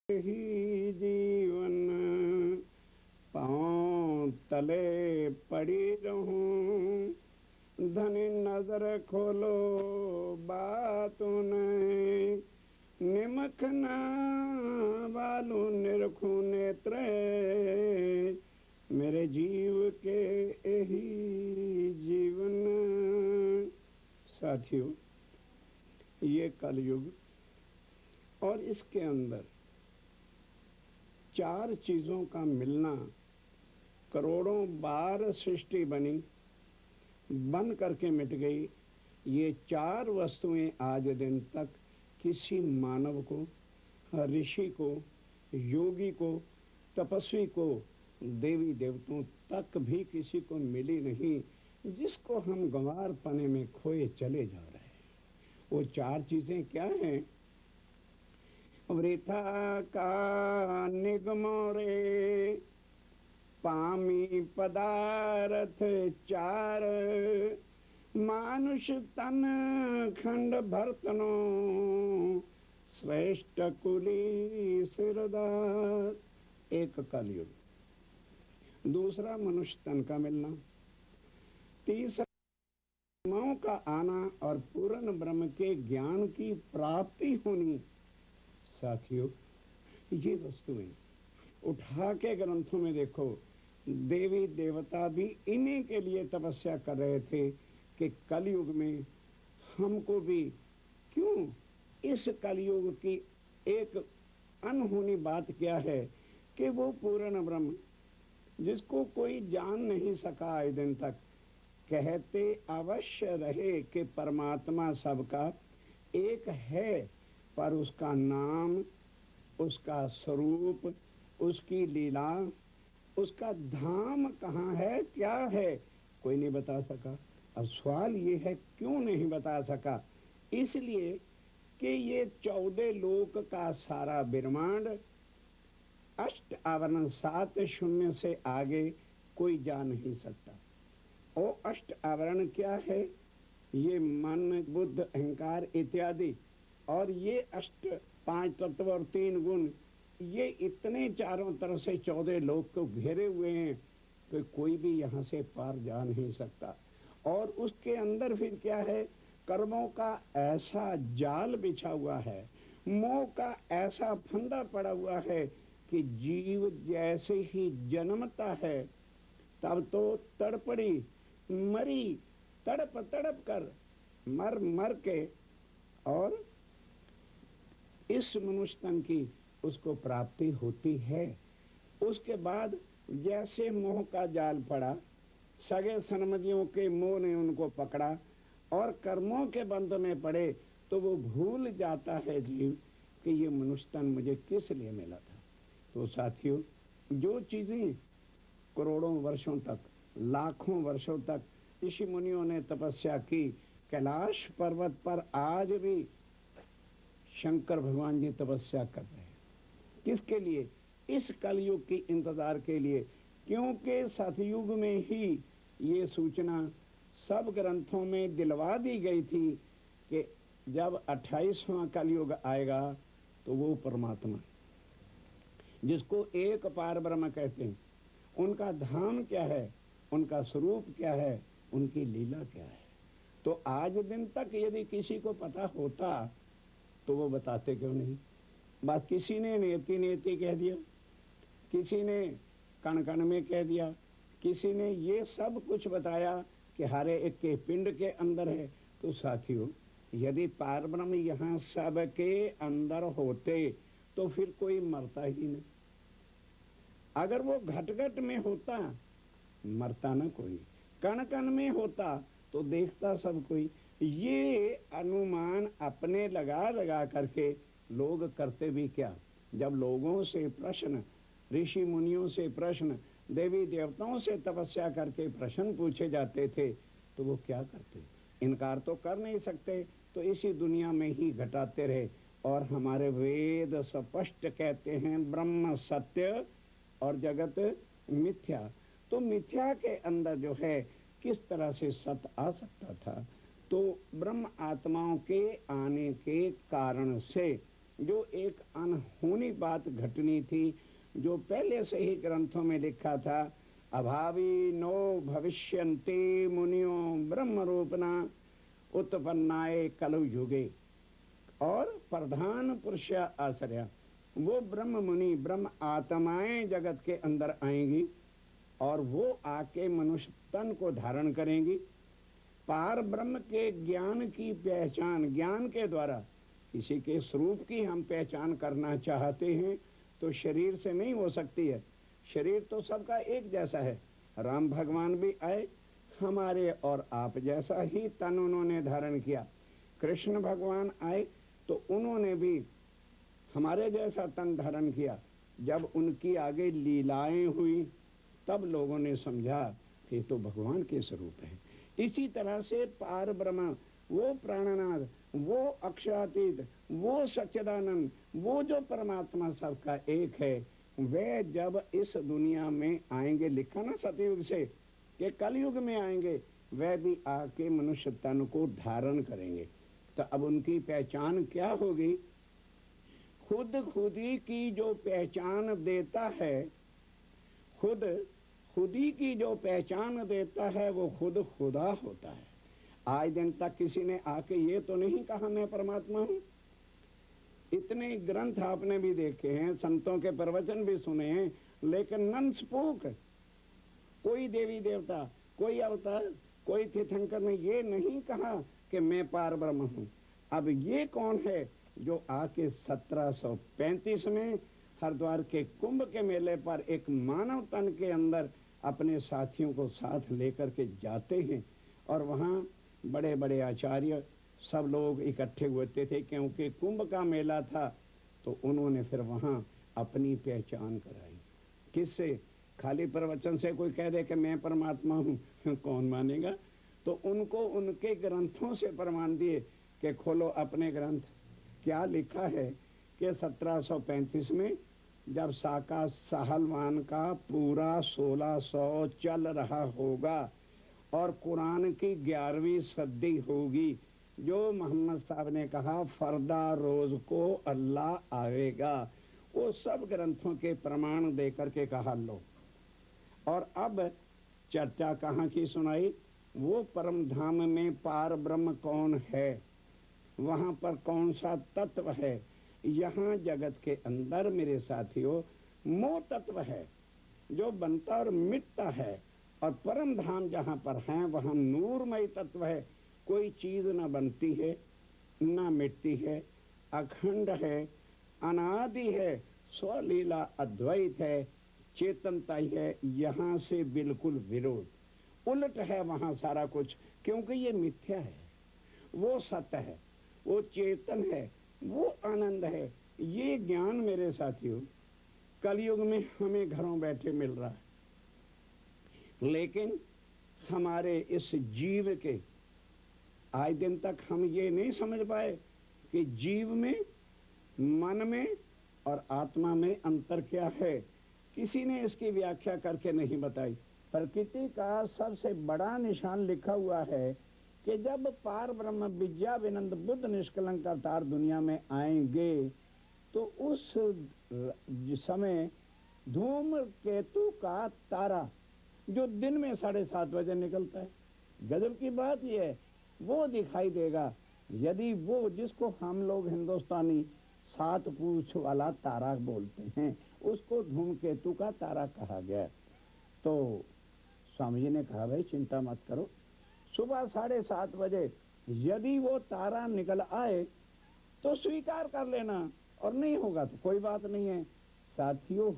ही जीवन पाँव तले पड़ी रहूं, धनी नजर खोलो बातों ने, निमख ना बालू निरखू नेत्र, मेरे जीव के यही जीवन। साथियों, ये कलयुग और इसके अंदर चार चीजों का मिलना, करोड़ों बार सृष्टि बनी, बन करके मिट गई। ये चार वस्तुएं आज दिन तक किसी मानव को, ऋषि को, योगी को, तपस्वी को, देवी देवताओं तक भी किसी को मिली नहीं, जिसको हम गंवार पने में खोए चले जा रहे हैं। वो चार चीजें क्या हैं? वृथा का निगमो रे, पामी पदार्थ चार, मानुष तन खंड भरतनो, श्रेष्ठ कुली सिरदार। एक कलयुग, दूसरा मनुष्य तन का मिलना, तीसरा आत्माओं का आना और पूर्ण ब्रह्म के ज्ञान की प्राप्ति होनी। साथियों, ये वस्तुएं उठा के ग्रंथों में देखो, देवी देवता भी इन्हीं के लिए तपस्या कर रहे थे कि कलयुग में हमको भी, क्यों, इस कलयुग की एक अनहोनी बात क्या है कि वो पूर्ण ब्रह्म जिसको कोई जान नहीं सका आज दिन तक, कहते अवश्य रहे कि परमात्मा सबका एक है, पर उसका नाम, उसका स्वरूप, उसकी लीला, उसका धाम कहाँ है, क्या है, कोई नहीं बता सका। अब सवाल ये है, क्यों नहीं बता सका? इसलिए कि ये 14 लोक का सारा ब्रह्मांड, अष्ट आवरण 7 शून्य से आगे कोई जा नहीं सकता। और अष्ट आवरण क्या है? ये मन, बुद्ध, अहंकार इत्यादि, और ये अष्ट 5 तत्व और 3 गुण, ये इतने चारों तरफ से 14 लोक को घेरे हुए हैं कि कोई भी यहाँ से पार जा नहीं सकता। और उसके अंदर फिर क्या है? कर्मों का ऐसा जाल बिछा हुआ है, मोह का ऐसा फंदा पड़ा हुआ है कि जीव जैसे ही जन्मता है तब तो तड़पड़ी मरी, तड़प तड़प कर मर मर के, और इस मनुष्य तन की उसको प्राप्ति होती है। उसके बाद जैसे मोह का जाल पड़ा, सगे सनमदियों के मोह ने उनको पकड़ा और कर्मों के बंध में पड़े, तो वो भूल जाता है जीव कि ये मनुष्य तन मुझे किस लिए मिला था। तो साथियों, जो चीजें करोड़ों वर्षों तक, लाखों वर्षों तक ऋषि मुनियों ने तपस्या की, कैलाश पर्वत पर आज भी शंकर भगवान जी तपस्या कर रहे हैं। किसके लिए? इस कलयुग की इंतजार के लिए, क्योंकि सतयुग में ही ये सूचना सब ग्रंथों में दिलवा दी गई थी कि जब 28वां कलयुग आएगा तो वो परमात्मा, जिसको एक पार ब्रह्म कहते हैं, उनका धाम क्या है, उनका स्वरूप क्या है, उनकी लीला क्या है। तो आज दिन तक यदि किसी को पता होता तो वो बताते क्यों नहीं? बस किसी ने नेति नेति कह दिया, किसी ने कण कण में कह दिया, किसी ने ये सब कुछ बताया कि हर एक के पिंड के अंदर है। तो साथियों, यदि पारब्रह्म यहाँ सबके अंदर होते तो फिर कोई मरता ही नहीं। अगर वो घट घट में होता, मरता ना कोई, कण कण में होता तो देखता सब कोई। ये अनुमान अपने लगा लगा करके लोग करते भी क्या? जब लोगों से प्रश्न, ऋषि मुनियों से प्रश्न, देवी देवताओं से तपस्या करके प्रश्न पूछे जाते थे तो वो क्या करते? इनकार तो कर नहीं सकते, तो इसी दुनिया में ही घटाते रहे। और हमारे वेद स्पष्ट कहते हैं, ब्रह्म सत्य और जगत मिथ्या। तो मिथ्या के अंदर जो है किस तरह से सत्य आ सकता था? तो ब्रह्म आत्माओं के आने के कारण से जो एक अनहोनी बात घटनी थी, जो पहले से ही ग्रंथों में लिखा था, अभावी नो भविष्यन्ति मुनियो ब्रह्म रूपना उत्पन्नाए कलु युगे, और प्रधान पुरुष आश्रय, वो ब्रह्म मुनि ब्रह्म आत्माएं जगत के अंदर आएंगी और वो आके मनुष्य तन को धारण करेंगी। पार ब्रह्म के ज्ञान की पहचान, ज्ञान के द्वारा किसी के स्वरूप की हम पहचान करना चाहते हैं तो शरीर से नहीं हो सकती है। शरीर तो सबका एक जैसा है। राम भगवान भी आए, हमारे और आप जैसा ही तन उन्होंने धारण किया। कृष्ण भगवान आए तो उन्होंने भी हमारे जैसा तन धारण किया। जब उनकी आगे लीलाएं हुई तब लोगों ने समझा कि तो भगवान के स्वरूप है। इसी तरह से पार ब्रह्म, वो प्राणनाथ, वो अक्षरातीत, वो सच्चिदानंद, वो जो परमात्मा सबका एक है, वे जब इस दुनिया में आएंगे, लिखा ना सतयुग से कि कलयुग में आएंगे, वह भी आके मनुष्य तन को धारण करेंगे। तो अब उनकी पहचान क्या होगी? खुदी की जो पहचान देता है, खुदी की जो पहचान देता है, वो खुद खुदा होता है। आज दिन तक किसी ने आके ये तो नहीं कहा मैं परमात्मा हूं। इतने ग्रंथ आपने भी देखे हैं, संतों के प्रवचन भी सुने हैं, लेकिन नन स्पोक, कोई देवी देवता, कोई अवतार, कोई तीर्थंकर ने ये नहीं कहा कि मैं पार ब्रह्म हूं। अब ये कौन है जो आके 1735 में हरिद्वार के कुंभ के मेले पर एक मानव तन के अंदर अपने साथियों को साथ लेकर के जाते हैं, और वहाँ बड़े बड़े आचार्य सब लोग इकट्ठे होते थे, क्योंकि कुंभ का मेला था। तो उन्होंने फिर वहाँ अपनी पहचान कराई। किससे? खाली प्रवचन से कोई कह दे कि मैं परमात्मा हूँ, कौन मानेगा? तो उनको उनके ग्रंथों से प्रमाण दिए कि खोलो अपने ग्रंथ, क्या लिखा है कि 1735 में जब साका साहलवान का पूरा 1600 चल रहा होगा और कुरान की 11वीं सदी होगी, जो मोहम्मद साहब ने कहा फरदा रोज को अल्लाह आएगा, वो सब ग्रंथों के प्रमाण देकर के कहा लो। और अब चर्चा कहाँ की सुनाई? वो परम धाम में पार ब्रह्म कौन है, वहां पर कौन सा तत्व है। यहाँ जगत के अंदर मेरे साथियों मोह तत्व है जो बनता और मिटता है, और परम धाम जहाँ पर है वहाँ नूरमय तत्व है। कोई चीज न बनती है न मिटती है, अखंड है, अनादि है, स्वलीला अद्वैत है, चेतनता ही है। यहाँ से बिल्कुल विरोध, उलट है वहाँ सारा कुछ, क्योंकि ये मिथ्या है, वो सत्य है, वो चेतन है, वो आनंद है। ये ज्ञान मेरे साथियों कलयुग में हमें घरों बैठे मिल रहा है, लेकिन हमारे इस जीव के आज दिन तक हम ये नहीं समझ पाए कि जीव में, मन में और आत्मा में अंतर क्या है। किसी ने इसकी व्याख्या करके नहीं बताई। प्रकृति का सबसे बड़ा निशान लिखा हुआ है कि जब पार ब्रह्म विद्या विनंद बुद्ध निष्कलंक अवतार दुनिया में आएंगे तो उस समय धूमकेतु का तारा जो दिन में 7:30 बजे निकलता है, गजब की बात यह है, वो दिखाई देगा। यदि वो, जिसको हम लोग हिंदुस्तानी 7 पूंछ वाला तारा बोलते हैं, उसको धूमकेतु का तारा कहा गया। तो स्वामी जी ने कहा भाई चिंता मत करो, सुबह 7:30 बजे यदि वो तारा निकल आए तो स्वीकार कर लेना, और नहीं होगा तो कोई बात नहीं है। साथियों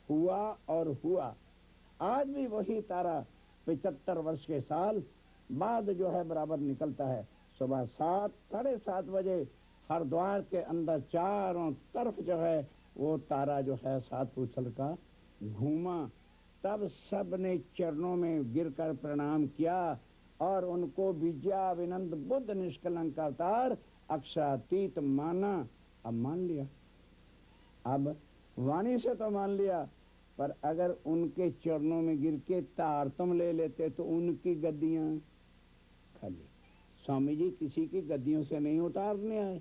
हुआ और हुआ। आज भी वही तारा 75 वर्ष के साल बाद जो है बराबर निकलता है। सुबह 7:30 बजे हरिद्वार के अंदर चारों तरफ जो है वो तारा जो है 7 पूछल का घूमा। तब सब ने चरणों में गिरकर प्रणाम किया और उनको विद्या विनंद बुद्ध निष्कलंक अवतार अक्षरातीत माना। अब मान लिया, अब वाणी से तो मान लिया, पर अगर उनके चरणों में गिर के तारतम ले लेते तो उनकी गद्दियां खाली। स्वामी जी किसी की गद्दियों से नहीं उतारने आए,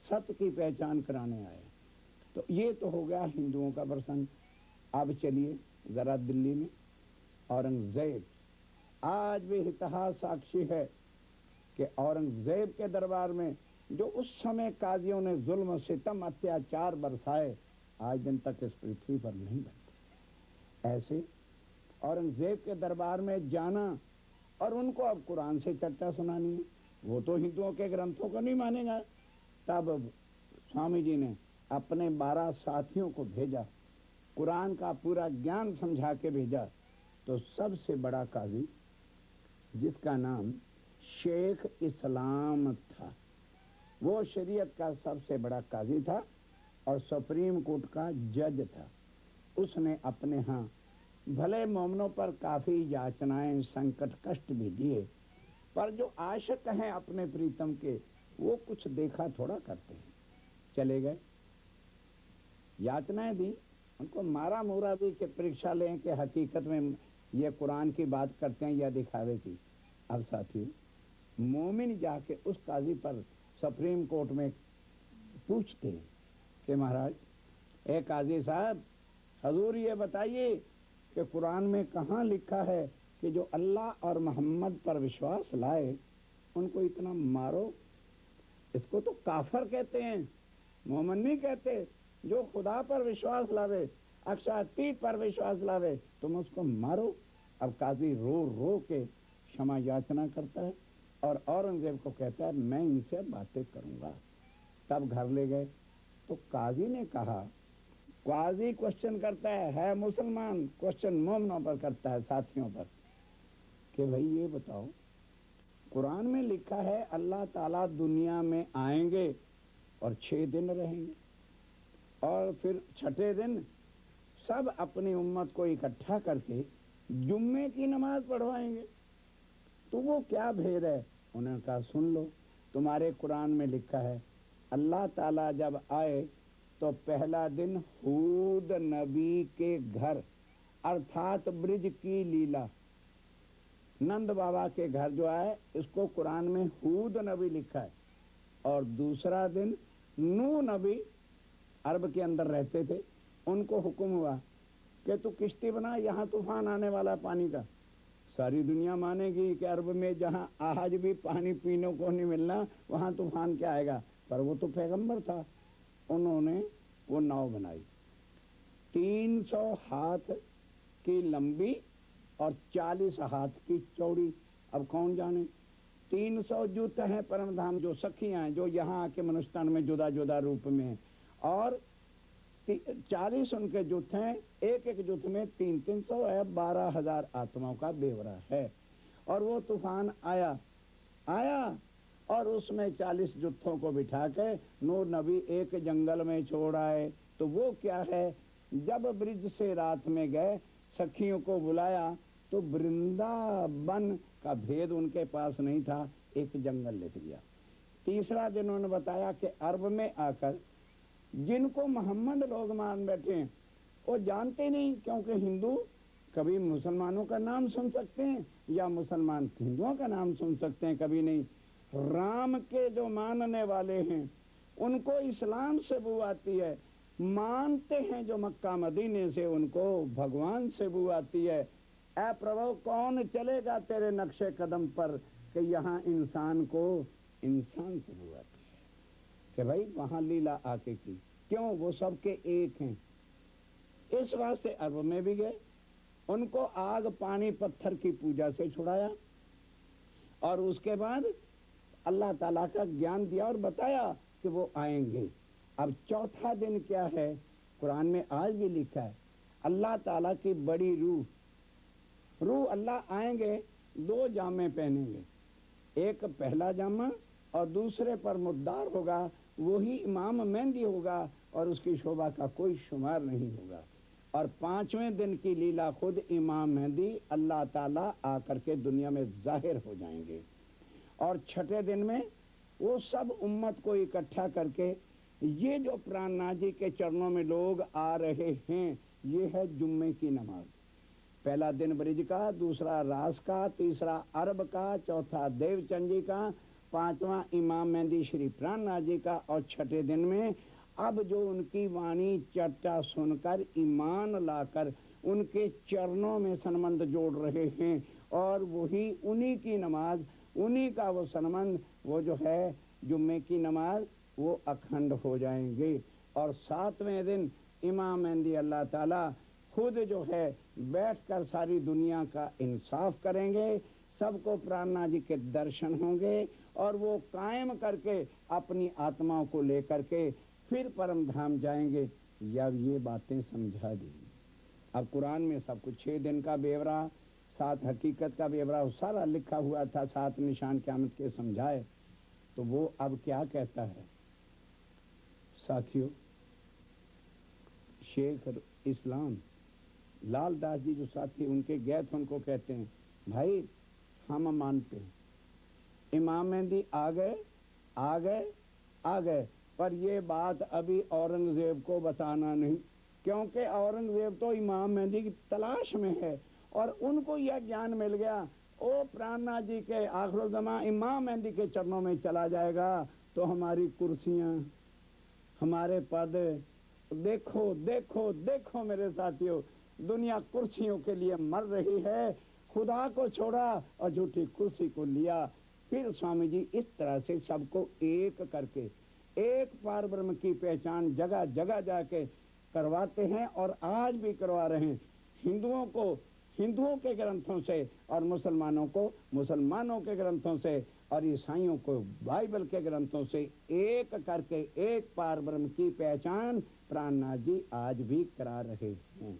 सत्य की पहचान कराने आए। तो ये तो हो गया हिंदुओं का प्रसंग। अब चलिए जरा दिल्ली में औरंगजेब, आज भी इतिहास साक्षी है कि औरंगजेब के दरबार में जो उस समय काजियों ने जुल्म सितम अत्याचार बरसाए, आज दिन तक इस पृथ्वी पर नहीं बनते। ऐसे औरंगजेब के दरबार में जाना और उनको अब कुरान से चर्चा सुनानी है, वो तो हिंदुओं के ग्रंथों को नहीं मानेगा। तब स्वामी जी ने अपने 12 साथियों को भेजा, कुरान का पूरा ज्ञान समझा के भेजा। तो सबसे बड़ा काजी, जिसका नाम शेख इस्लाम था, वो शरीयत का सबसे बड़ा काजी था और सुप्रीम कोर्ट का जज था। उसने अपने यहाँ भले मोमनों पर काफी याचनाएं, संकट, कष्ट भी दिए, पर जो आशिक हैं अपने प्रीतम के, वो कुछ देखा थोड़ा करते हैं। चले गए, याचनाएं दी, उनको मारा मोरा भी कि परीक्षा लें कि हकीकत में ये कुरान की बात करते हैं या दिखावे की। अब साथियों, मोमिन जाके उस काजी पर सुप्रीम कोर्ट में पूछते हैं कि महाराज, ए काजी साहब, हजूर ये बताइए कि कुरान में कहाँ लिखा है कि जो अल्लाह और मोहम्मद पर विश्वास लाए उनको इतना मारो? इसको तो काफर कहते हैं, मोमिन नहीं कहते। जो खुदा पर विश्वास लावे, अक्षातीत पर विश्वास लावे, तुम उसको मारो। अब काजी रो रो के क्षमा याचना करता है और औरंगजेब को कहता है मैं इनसे बातें करूंगा। तब घर ले गए तो काजी ने कहा, काजी क्वेश्चन करता है मुसलमान, क्वेश्चन मोमनों पर करता है, साथियों पर, कि भाई ये बताओ, कुरान में लिखा है अल्लाह ताला दुनिया में आएंगे और 6 दिन रहेंगे और फिर छठे दिन सब अपनी उम्मत को इकट्ठा करके जुम्मे की नमाज पढ़वाएंगे, तो वो क्या भेद है? उन्होंने कहा सुन लो, तुम्हारे कुरान में लिखा है अल्लाह ताला जब आए तो पहला दिन हूद नबी के घर, अर्थात ब्रिज की लीला, नंद बाबा के घर जो है, इसको कुरान में हूद नबी लिखा है। और दूसरा दिन नूह नबी अरब के अंदर रहते थे, उनको हुक्म हुआ कि तू किश्ती बना, यहाँ तूफान आने वाला पानी का। सारी दुनिया मानेगी कि अरब में जहाँ आज भी पानी पीने को नहीं मिलना, वहाँ तूफान क्या आएगा? पर वो तो पैगंबर था। उन्होंने वो नाव बनाई, 300 हाथ की लंबी और 40 हाथ की चौड़ी। अब कौन जाने, 300 जुत हैं परम धाम, जो सखियां हैं, जो यहाँ आके मनुष्यतन में जुदा जुदा रूप में हैं, और 40 उनके जुत हैं। एक एक जुत में 300 है, 12,000 आत्माओं का बेवरा है। और वो तूफान आया और उसमें 40 जुत्थों को बिठा के नूह नबी एक जंगल में छोड़ आए। तो वो क्या है, जब ब्रिज से रात में गए, सखियों को बुलाया, तो वृंदावन का भेद उनके पास नहीं था, एक जंगल लिख दिया। तीसरा दिन उन्होंने बताया कि अरब में आकर जिनको मोहम्मद लोग मान बैठे हैं, वो जानते नहीं, क्योंकि हिंदू कभी मुसलमानों का नाम सुन सकते हैं या मुसलमान हिंदुओं का नाम सुन सकते हैं, कभी नहीं। राम के जो मानने वाले हैं उनको इस्लाम से बू आती है, मानते हैं जो मक्का मदीने से, उनको भगवान से बू आती है। ऐ प्रभु, कौन चलेगा तेरे नक्शे कदम पर कि यहाँ इंसान को इंसान से बू आती है, कि भाई वहां लीला आके की, क्यों? वो सबके एक हैं। इस वास्ते अरब में भी गए, उनको आग पानी पत्थर की पूजा से छुड़ाया और उसके बाद अल्लाह ताला का ज्ञान दिया और बताया कि वो आएंगे। अब चौथा दिन क्या है, कुरान में आज भी लिखा है अल्लाह ताला की बड़ी रूह अल्लाह आएंगे, 2 जामे पहनेंगे, एक पहला जामा और दूसरे पर मुद्दार होगा, वही इमाम मेहंदी होगा और उसकी शोभा का कोई शुमार नहीं होगा। और 5वें दिन की लीला खुद इमाम मेहंदी अल्लाह ताला आकर के दुनिया में जाहिर हो जाएंगे। और छठे दिन में वो सब उम्मत को इकट्ठा करके, ये जो प्राणनाथ जी के चरणों में लोग आ रहे हैं, ये है जुम्मे की नमाज। पहला दिन ब्रिज का, दूसरा रास का, तीसरा अरब का, चौथा देवचंद जी का, 5वां इमाम मेहंदी श्री प्राणनाथ जी का, और छठे दिन में अब जो उनकी वाणी चर्चा सुनकर ईमान लाकर उनके चरणों में संबंध जोड़ रहे हैं, और वही उन्हीं की नमाज, उन्हीं का वो संबंध, वो जो है जुम्मे की नमाज, वो अखंड हो जाएंगे। और 7वें दिन इमाम मेहंदी अल्लाह ताला खुद जो है बैठकर सारी दुनिया का इंसाफ करेंगे, सबको प्राणनाथ जी के दर्शन होंगे, और वो कायम करके अपनी आत्माओं को लेकर के फिर परम धाम जाएंगे। जब ये बातें समझा दी, अब कुरान में सब कुछ 6 दिन का ब्यौरा, 7 हकीकत का ब्यौरा सारा लिखा हुआ था, 7 निशान क़यामत के समझाए, तो वो अब क्या कहता है साथियों, शेख इस्लाम लाल दास जी जो साथी उनके गए थे, उनको कहते हैं भाई हम मानते हैं इमाम मेहंदी आ गए आ गए आ गए, पर ये बात अभी औरंगजेब को बताना नहीं, क्योंकि औरंगजेब तो इमाम मेहंदी की तलाश में है, और उनको यह ज्ञान मिल गया ओ प्राणनाथ जी के आखिर ज़मां इमाम मेहंदी के चरणों में चला जाएगा, तो हमारी कुर्सियां, हमारे पद, देखो देखो देखो मेरे साथियों, दुनिया कुर्सियों के लिए मर रही है, खुदा को छोड़ा और झूठी कुर्सी को लिया। फिर स्वामी जी इस तरह से सबको एक करके एक पार ब्रह्म की पहचान जगह जगह जाके करवाते हैं, और आज भी करवा रहे हैं। हिंदुओं को हिंदुओं के ग्रंथों से, और मुसलमानों को मुसलमानों के ग्रंथों से, और ईसाइयों को बाइबल के ग्रंथों से एक करके एक पार ब्रह्म की पहचान प्राणनाथ जी आज भी करा रहे हैं।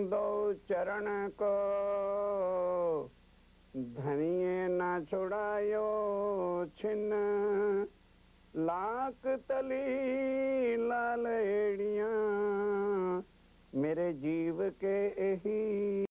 दो चरण को धनिये न छुड़ायो छिन, लाख तली लाल एड़ियां मेरे जीव के यही